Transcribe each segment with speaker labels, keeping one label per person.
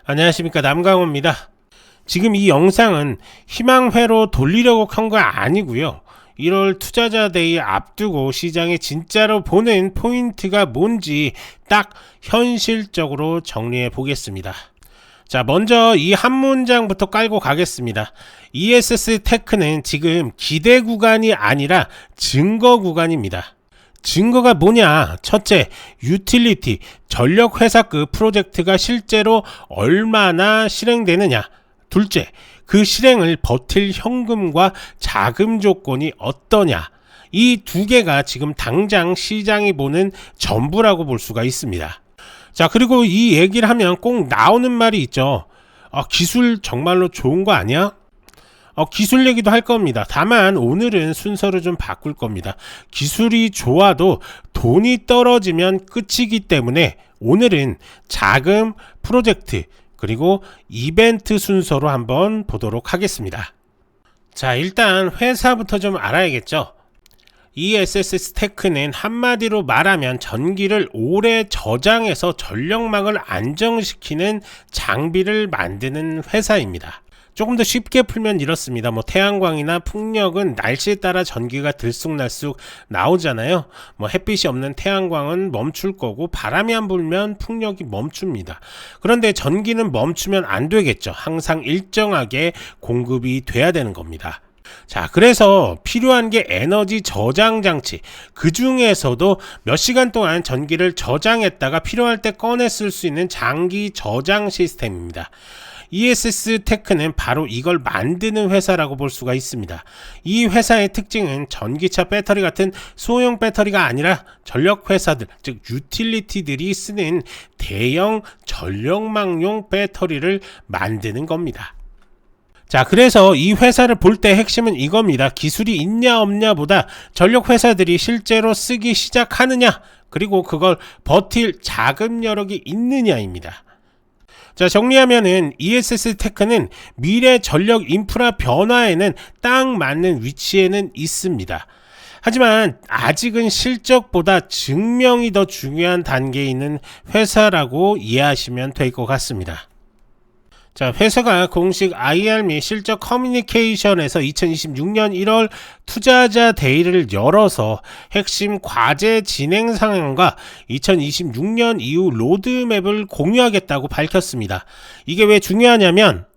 Speaker 1: 안녕하십니까, 남강호입니다. 지금 이 영상은 희망회로 돌리려고 한 거 아니고요. 1월 투자자 데이 앞두고 시장에 진짜로 보는 포인트가 뭔지 딱 현실적으로 정리해 보겠습니다. 자, 먼저 이 한 문장부터 깔고 가겠습니다. ESS 테크는 지금 기대 구간이 아니라 증거 구간입니다. 증거가 뭐냐? 첫째, 유틸리티, 전력회사급 프로젝트가 실제로 얼마나 실행되느냐? 둘째, 그 실행을 버틸 현금과 자금 조건이 어떠냐? 이 두 개가 지금 당장 시장이 보는 전부라고 볼 수가 있습니다. 자, 그리고 이 얘기를 하면 꼭 나오는 말이 있죠. 기술 정말로 좋은 거 아니야? 기술 얘기도 할 겁니다. 다만 오늘은 순서를 좀 바꿀 겁니다. 기술이 좋아도 돈이 떨어지면 끝이기 때문에 오늘은 자금, 프로젝트, 그리고 이벤트 순서로 한번 보도록 하겠습니다. 자, 일단 회사부터 좀 알아야겠죠. ESS 테크는 한마디로 말하면 전기를 오래 저장해서 전력망을 안정시키는 장비를 만드는 회사입니다. 조금 더 쉽게 풀면 이렇습니다. 태양광이나 풍력은 날씨에 따라 전기가 들쑥날쑥 나오잖아요. 햇빛이 없는 태양광은 멈출 거고 바람이 안 불면 풍력이 멈춥니다. 그런데 전기는 멈추면 안 되겠죠. 항상 일정하게 공급이 돼야 되는 겁니다. 자, 그래서 필요한 게 에너지 저장 장치. 그 중에서도 몇 시간 동안 전기를 저장했다가 필요할 때 꺼내 쓸 수 있는 장기 저장 시스템입니다. ESS 테크는 바로 이걸 만드는 회사라고 볼 수가 있습니다. 이 회사의 특징은 전기차 배터리 같은 소형 배터리가 아니라 전력 회사들, 즉 유틸리티들이 쓰는 대형 전력망용 배터리를 만드는 겁니다. 자, 그래서 이 회사를 볼 때 핵심은 이겁니다. 기술이 있냐 없냐 보다 전력 회사들이 실제로 쓰기 시작하느냐, 그리고 그걸 버틸 자금 여력이 있느냐입니다. 자, 정리하면은 ESS 테크는 미래 전력 인프라 변화에는 딱 맞는 위치에는 있습니다. 하지만 아직은 실적보다 증명이 더 중요한 단계에 있는 회사라고 이해하시면 될 것 같습니다. 자, 회사가 공식 IR 및 실적 커뮤니케이션에서 2026년 1월 투자자 데이를 열어서 핵심 과제 진행 상황과 2026년 이후 로드맵을 공유하겠다고 밝혔습니다. 이게 왜 중요하냐면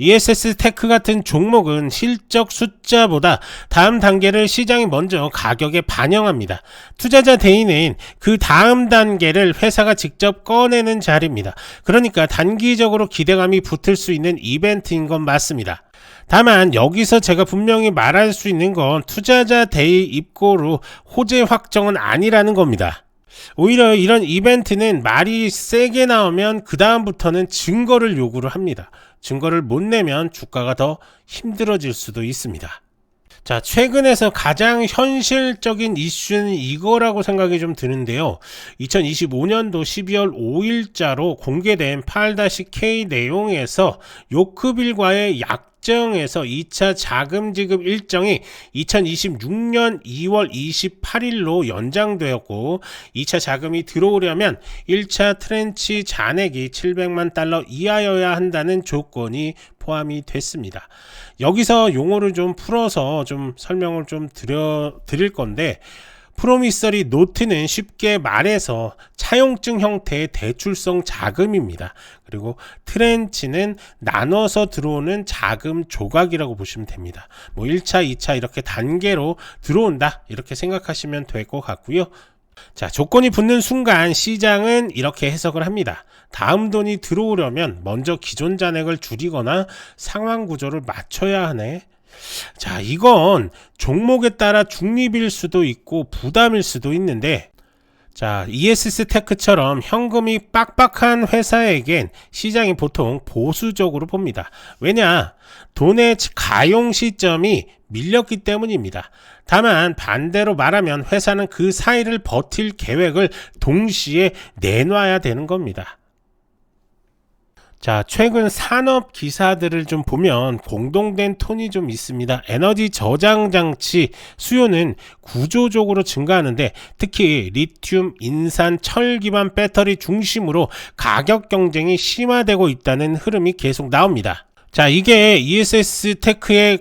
Speaker 1: ESS 테크 같은 종목은 실적 숫자보다 다음 단계를 시장이 먼저 가격에 반영합니다. 투자자 데이는 그 다음 단계를 회사가 직접 꺼내는 자리입니다. 그러니까 단기적으로 기대감이 붙을 수 있는 이벤트인 건 맞습니다. 다만 여기서 제가 분명히 말할 수 있는 건 투자자 데이 입고로 호재 확정은 아니라는 겁니다. 오히려 이런 이벤트는 말이 세게 나오면 그 다음부터는 증거를 요구를 합니다. 증거를 못 내면 주가가 더 힘들어질 수도 있습니다. 자, 최근에서 가장 현실적인 이슈는 이거라고 생각이 좀 드는데요. 2025년도 12월 5일자로 공개된 8-K 내용에서 요크빌과의 약정에서 2차 자금 지급 일정이 2026년 2월 28일로 연장되었고, 2차 자금이 들어오려면 1차 트렌치 잔액이 $700만 이하여야 한다는 조건이 포함이 됐습니다. 여기서 용어를 좀 풀어서 좀 설명을 좀 드릴 건데, 프로미서리 노트는 쉽게 말해서 차용증 형태의 대출성 자금입니다. 그리고 트렌치는 나눠서 들어오는 자금 조각이라고 보시면 됩니다. 1차, 2차 이렇게 단계로 들어온다, 이렇게 생각하시면 될 것 같고요. 자, 조건이 붙는 순간 시장은 이렇게 해석을 합니다. 다음 돈이 들어오려면 먼저 기존 잔액을 줄이거나 상황 구조를 맞춰야 하네. 자, 이건 종목에 따라 중립일 수도 있고 부담일 수도 있는데, 자, ESS 테크처럼 현금이 빡빡한 회사에겐 시장이 보통 보수적으로 봅니다. 왜냐? 돈의 가용 시점이 밀렸기 때문입니다. 다만 반대로 말하면 회사는 그 사이를 버틸 계획을 동시에 내놔야 되는 겁니다. 자, 최근 산업 기사들을 좀 보면 공동된 톤이 좀 있습니다. 에너지 저장 장치 수요는 구조적으로 증가하는데 특히 리튬, 인산, 철 기반 배터리 중심으로 가격 경쟁이 심화되고 있다는 흐름이 계속 나옵니다. 자, 이게 ESS 테크의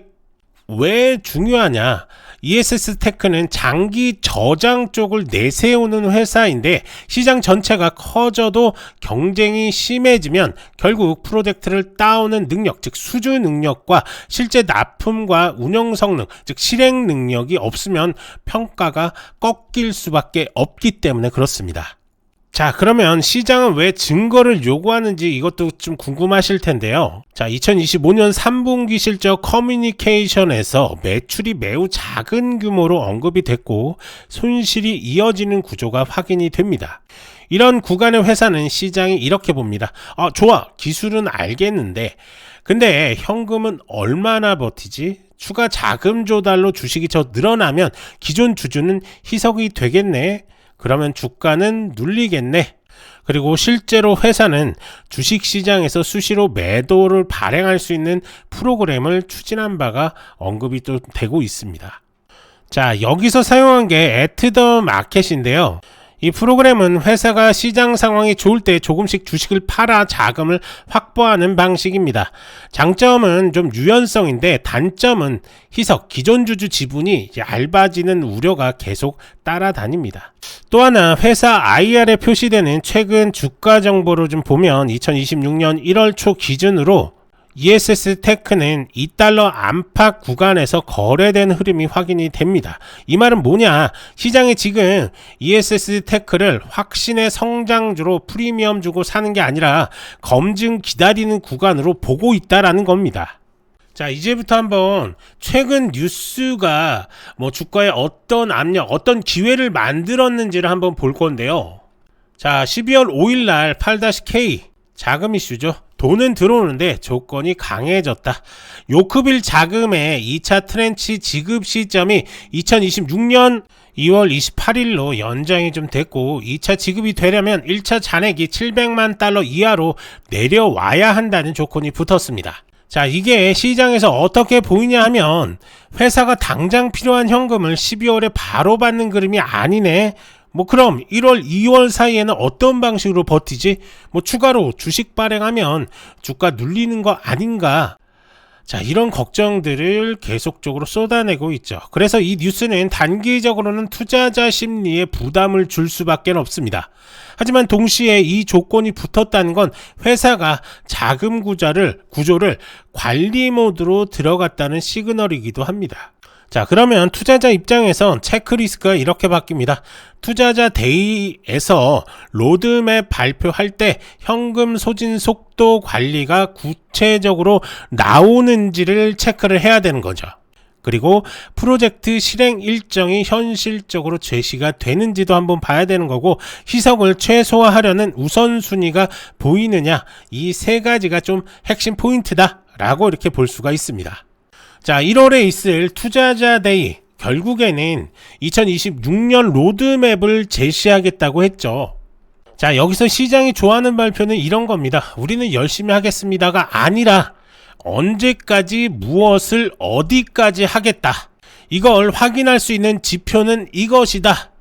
Speaker 1: 왜 중요하냐? ESS 테크는 장기 저장 쪽을 내세우는 회사인데 시장 전체가 커져도 경쟁이 심해지면 결국 프로젝트를 따오는 능력, 즉 수주 능력과 실제 납품과 운영 성능, 즉 실행 능력이 없으면 평가가 꺾일 수밖에 없기 때문에 그렇습니다. 자, 그러면 시장은 왜 증거를 요구하는지 이것도 좀 궁금하실 텐데요. 자, 2025년 3분기 실적 커뮤니케이션에서 매출이 매우 작은 규모로 언급이 됐고 손실이 이어지는 구조가 확인이 됩니다. 이런 구간의 회사는 시장이 이렇게 봅니다. 좋아, 기술은 알겠는데 근데 현금은 얼마나 버티지? 추가 자금 조달로 주식이 더 늘어나면 기존 주주는 희석이 되겠네. 그러면 주가는 눌리겠네. 그리고 실제로 회사는 주식시장에서 수시로 매도를 발행할 수 있는 프로그램을 추진한 바가 언급이 또 되고 있습니다. 자, 여기서 사용한 게 애트 더 마켓인데요. 이 프로그램은 회사가 시장 상황이 좋을 때 조금씩 주식을 팔아 자금을 확보하는 방식입니다. 장점은 좀 유연성인데 단점은 희석, 기존 주주 지분이 얇아지는 우려가 계속 따라다닙니다. 또 하나 회사 IR에 표시되는 최근 주가 정보를 좀 보면 2026년 1월 초 기준으로 ESS 테크는 $2 안팎 구간에서 거래된 흐름이 확인이 됩니다. 이 말은 뭐냐? 시장이 지금 ESS 테크를 확신의 성장주로 프리미엄 주고 사는 게 아니라 검증 기다리는 구간으로 보고 있다라는 겁니다. 자, 이제부터 한번 최근 뉴스가 주가에 어떤 압력, 어떤 기회를 만들었는지를 한번 볼 건데요. 자, 12월 5일 날 8-K 자금 이슈죠. 돈은 들어오는데 조건이 강해졌다. 요크빌 자금의 2차 트렌치 지급 시점이 2026년 2월 28일로 연장이 좀 됐고 2차 지급이 되려면 1차 잔액이 $700만 이하로 내려와야 한다는 조건이 붙었습니다. 자, 이게 시장에서 어떻게 보이냐 하면 회사가 당장 필요한 현금을 12월에 바로 받는 그림이 아니네. 그럼 1월, 2월 사이에는 어떤 방식으로 버티지? 추가로 주식 발행하면 주가 눌리는 거 아닌가? 자, 이런 걱정들을 계속적으로 쏟아내고 있죠. 그래서 이 뉴스는 단기적으로는 투자자 심리에 부담을 줄 수밖에 없습니다. 하지만 동시에 이 조건이 붙었다는 건 회사가 자금 구조를 관리 모드로 들어갔다는 시그널이기도 합니다. 자, 그러면 투자자 입장에선 체크리스트가 이렇게 바뀝니다. 투자자 데이에서 로드맵 발표할 때 현금 소진 속도 관리가 구체적으로 나오는지를 체크를 해야 되는 거죠. 그리고 프로젝트 실행 일정이 현실적으로 제시가 되는지도 한번 봐야 되는 거고 희석을 최소화하려는 우선순위가 보이느냐, 이 세 가지가 좀 핵심 포인트다 라고 이렇게 볼 수가 있습니다. 자, 1월에 있을 투자자 데이, 결국에는 2026년 로드맵을 제시하겠다고 했죠. 자, 여기서 시장이 좋아하는 발표는 이런 겁니다. 우리는 열심히 하겠습니다가 아니라 언제까지 무엇을 어디까지 하겠다. 이걸 확인할 수 있는 지표는 이것이다.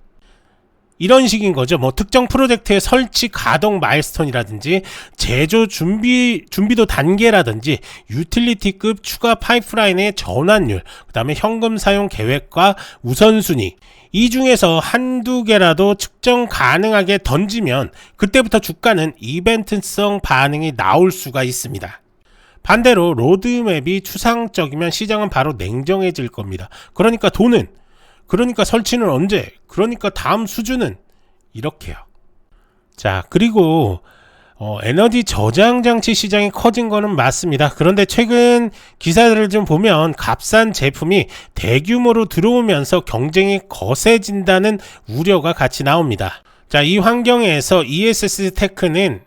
Speaker 1: 이런 식인 거죠. 특정 프로젝트의 설치 가동 마일스톤이라든지 제조 준비도 단계라든지 유틸리티급 추가 파이프라인의 전환율, 그 다음에 현금 사용 계획과 우선순위, 이 중에서 한두 개라도 측정 가능하게 던지면 그때부터 주가는 이벤트성 반응이 나올 수가 있습니다. 반대로 로드맵이 추상적이면 시장은 바로 냉정해질 겁니다. 그러니까 설치는 언제? 그러니까 다음 수준은 이렇게요. 자, 그리고 에너지 저장 장치 시장이 커진 거는 맞습니다. 그런데 최근 기사들을 좀 보면 값싼 제품이 대규모로 들어오면서 경쟁이 거세진다는 우려가 같이 나옵니다. 자, 이 환경에서 ESS 테크는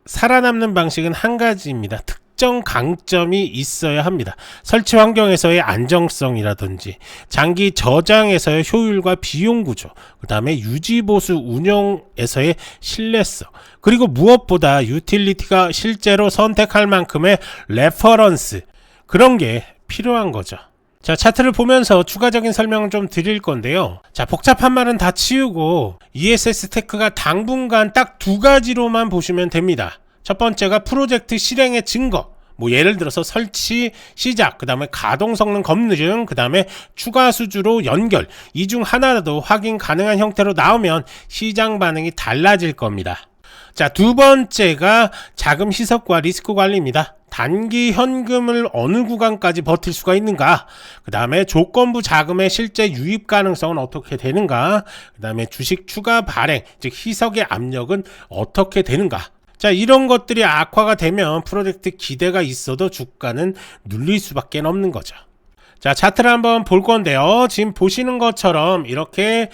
Speaker 1: 살아남는 방식은 한 가지입니다. 특정 강점이 있어야 합니다. 설치 환경에서의 안정성이라든지 장기 저장에서의 효율과 비용 구조, 그 다음에 유지보수 운영에서의 신뢰성, 그리고 무엇보다 유틸리티가 실제로 선택할 만큼의 레퍼런스, 그런 게 필요한 거죠. 자, 차트를 보면서 추가적인 설명을 좀 드릴 건데요. 자, 복잡한 말은 다 치우고 ESS 테크가 당분간 딱 두 가지로만 보시면 됩니다. 첫 번째가 프로젝트 실행의 증거, 뭐 예를 들어서 설치 시작, 그 다음에 가동 성능 검증, 그 다음에 추가 수주로 연결, 이 중 하나라도 확인 가능한 형태로 나오면 시장 반응이 달라질 겁니다. 자, 두 번째가 자금 희석과 리스크 관리입니다. 단기 현금을 어느 구간까지 버틸 수가 있는가, 그 다음에 조건부 자금의 실제 유입 가능성은 어떻게 되는가, 그 다음에 주식 추가 발행, 즉 희석의 압력은 어떻게 되는가. 자, 이런 것들이 악화가 되면 프로젝트 기대가 있어도 주가는 눌릴 수밖에 없는 거죠. 자, 차트를 한번 볼 건데요. 지금 보시는 것처럼 이렇게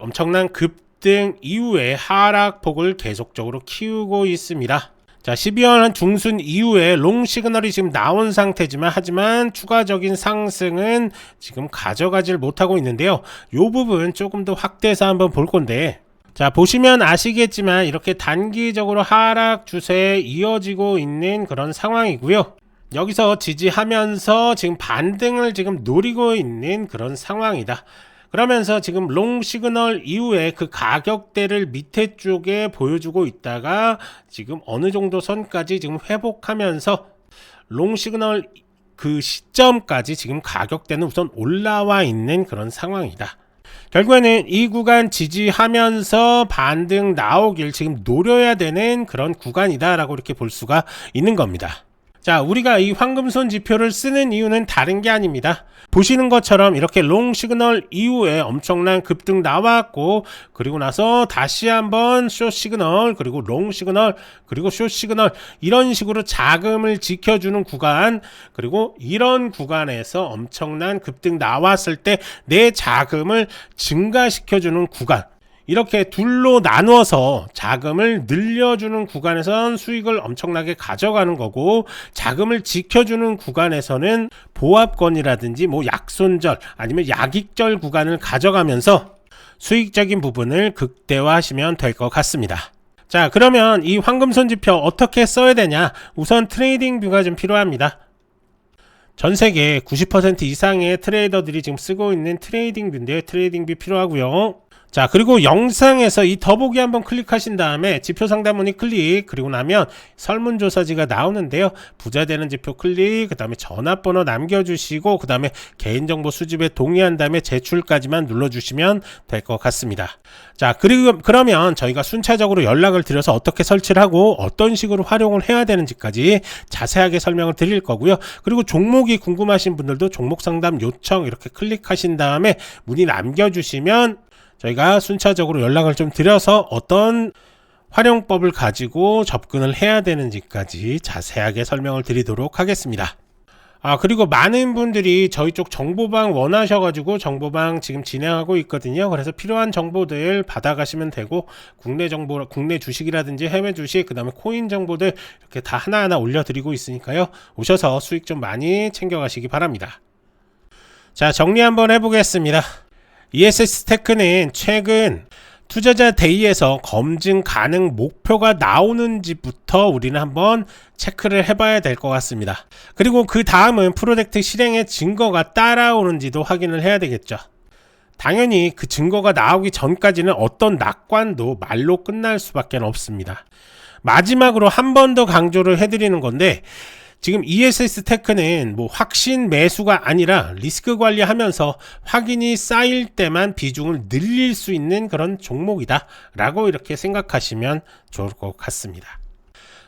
Speaker 1: 엄청난 급등 이후에 하락폭을 계속적으로 키우고 있습니다. 자, 12월 한 중순 이후에 롱 시그널이 지금 나온 상태지만, 하지만 추가적인 상승은 지금 가져가질 못하고 있는데요. 이 부분 조금 더 확대해서 한번 볼 건데, 자, 보시면 아시겠지만 이렇게 단기적으로 하락 추세에 이어지고 있는 그런 상황이고요. 여기서 지지하면서 지금 반등을 지금 노리고 있는 그런 상황이다. 그러면서 지금 롱 시그널 이후에 그 가격대를 밑에 쪽에 보여주고 있다가 지금 어느 정도 선까지 지금 회복하면서 롱 시그널 그 시점까지 지금 가격대는 우선 올라와 있는 그런 상황이다. 결국에는 이 구간 지지하면서 반등 나오길 지금 노려야 되는 그런 구간이다 라고 이렇게 볼 수가 있는 겁니다. 자, 우리가 이 황금손 지표를 쓰는 이유는 다른 게 아닙니다. 보시는 것처럼 이렇게 롱 시그널 이후에 엄청난 급등 나왔고, 그리고 나서 다시 한번 숏 시그널, 그리고 롱 시그널, 그리고 숏 시그널, 이런 식으로 자금을 지켜주는 구간, 그리고 이런 구간에서 엄청난 급등 나왔을 때 내 자금을 증가시켜주는 구간, 이렇게 둘로 나누어서 자금을 늘려주는 구간에선 수익을 엄청나게 가져가는 거고, 자금을 지켜주는 구간에서는 보합권이라든지 뭐 약손절 아니면 약익절 구간을 가져가면서 수익적인 부분을 극대화하시면 될 것 같습니다. 자, 그러면 이 황금손 지표 어떻게 써야 되냐? 우선 트레이딩 뷰가 좀 필요합니다. 전 세계 90% 이상의 트레이더들이 지금 쓰고 있는 트레이딩 뷰인데요. 트레이딩 뷰 필요하고요. 자, 그리고 영상에서 이 더보기 한번 클릭하신 다음에 지표 상단 문의 클릭, 그리고 나면 설문조사지가 나오는데요. 부자 되는 지표 클릭, 그 다음에 전화번호 남겨주시고, 그 다음에 개인정보 수집에 동의한 다음에 제출까지만 눌러주시면 될 것 같습니다. 자, 그러면 저희가 순차적으로 연락을 드려서 어떻게 설치를 하고 어떤 식으로 활용을 해야 되는지까지 자세하게 설명을 드릴 거고요. 그리고 종목이 궁금하신 분들도 종목 상담 요청 이렇게 클릭하신 다음에 문의 남겨주시면 저희가 순차적으로 연락을 좀 드려서 어떤 활용법을 가지고 접근을 해야 되는지까지 자세하게 설명을 드리도록 하겠습니다. 그리고 많은 분들이 저희 쪽 정보방 원하셔가지고 정보방 지금 진행하고 있거든요. 그래서 필요한 정보들 받아가시면 되고, 국내 정보, 국내 주식이라든지 해외 주식, 그 다음에 코인 정보들 이렇게 다 하나하나 올려드리고 있으니까요. 오셔서 수익 좀 많이 챙겨가시기 바랍니다. 자, 정리 한번 해보겠습니다. ESS 테크는 최근 투자자 데이에서 검증 가능 목표가 나오는지부터 우리는 한번 체크를 해봐야 될 것 같습니다. 그리고 그 다음은 프로젝트 실행의 증거가 따라오는지도 확인을 해야 되겠죠. 당연히 그 증거가 나오기 전까지는 어떤 낙관도 말로 끝날 수밖에 없습니다. 마지막으로 한 번 더 강조를 해드리는 건데, 지금 ESS 테크는 뭐 확신 매수가 아니라 리스크 관리하면서 확인이 쌓일 때만 비중을 늘릴 수 있는 그런 종목이다 라고 이렇게 생각하시면 좋을 것 같습니다.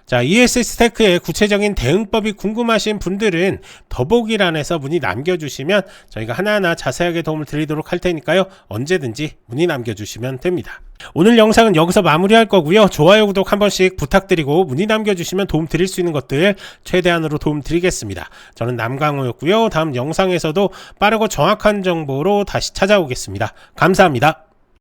Speaker 1: 자, ESS 테크의 구체적인 대응법이 궁금하신 분들은 더보기란에서 문의 남겨주시면 저희가 하나하나 자세하게 도움을 드리도록 할 테니까요. 언제든지 문의 남겨주시면 됩니다. 오늘 영상은 여기서 마무리할 거고요. 좋아요, 구독 한 번씩 부탁드리고 문의 남겨주시면 도움 드릴 수 있는 것들 최대한으로 도움 드리겠습니다. 저는 남강호였고요. 다음 영상에서도 빠르고 정확한 정보로 다시 찾아오겠습니다. 감사합니다.